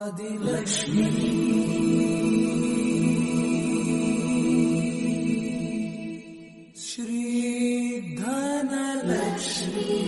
आदिलक्ष्मी श्री धनलक्ष्मी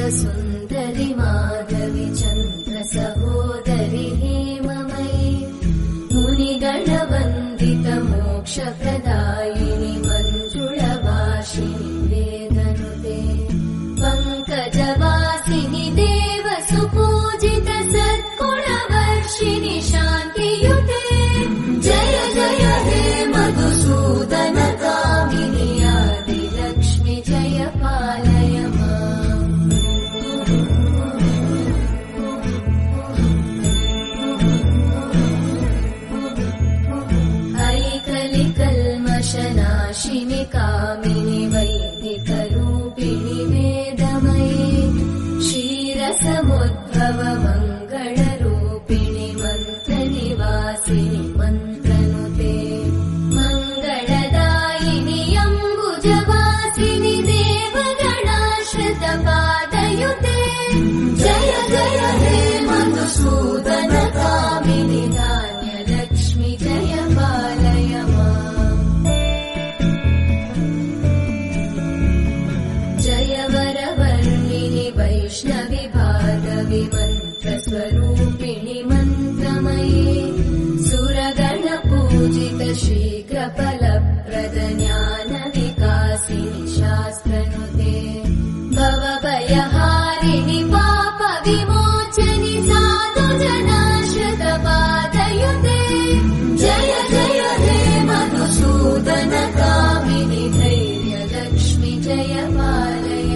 सुन्दरि माधवी चन्द्र सहोदरि हेममयी मुनिगणवन्दित मोक्षप्रदायिनि मञ्जुळभाषिणि वेदनुते पङ्कजवासिनि देव सुपूजित सद्गुणवर्षिणि शान्तियुते जय जय हे मधुसूदन कामिनि आदिलक्ष्मि जय पालय कल्मषनाशिनि कामिनि वैदिकरूपिणि वेदमये क्षीरसमुद्भव मङ्गलरूपिणि मन्त्रनिवासिनि मन्त्रनुते मङ्गलदायिनि अम्बुजवासिनि देवगणाश्रितपादयुते जय जय हे मधुसूदन कामिनि धान्यलक्ष्मि जय पालय वैष्णवि भार्गवि मन्त्रस्वरूपिणि मन्त्रमये सुरगणपूजित शीघ्रफलप्रद ज्ञानविकासिनि शास्त्रनुते भवभयहारिणि पापविमोचनि साधुजनाश्रितपादयुते जय जय हे मधुसूदन कामिनि धैर्यलक्ष्मि जय पालय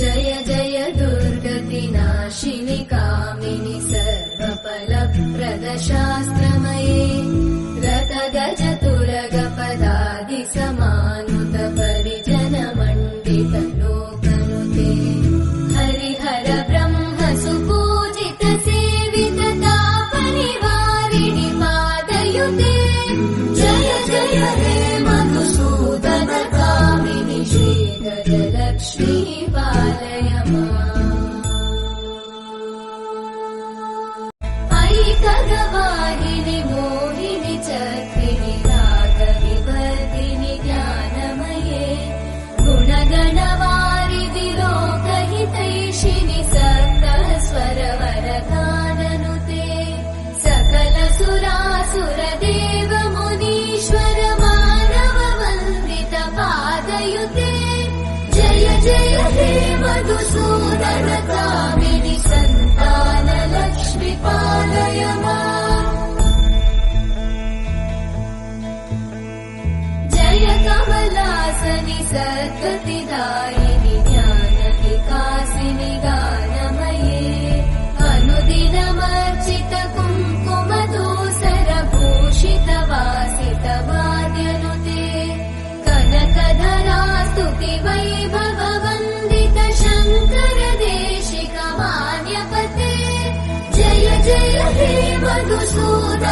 जय जय दुर्गतिनाशिनि कामिनि सर्वफलप्रद शास्त्रमये रथगजतुरगपदादि समानुत परिजनमण्डित लोकनुते हरिहर ब्रह्म सुपूजित सेवित तापनिवारिणि पादयुते जय जय हे मधुसूदन कामिनि श्रीगजलक्ष्मी पालय ऐकगवाहिनि मोहिनि चक्रिणि रागविवर्धिनि ज्ञानमये गुणगणवारिधि लोकहितैषिणि सप्तस्वरवरगाननुते सकल सुरासुर देव मुनीश्वर मानव वन्दित पादयुते जय जय हे मधुसूदन कामिनि सन्तान लक्ष्मि पालय जय कमलासनि सद्गतिदायिनि ज्ञानविकासिनि गानमये अनुदिनमर्चित कुङ्कुमधूसर भूषित वासित वाद्यनुते कनकधरा स्तुति वैभव वन्दित शङ्कर देशिक मान्यपते जय जय हे मधुसूदन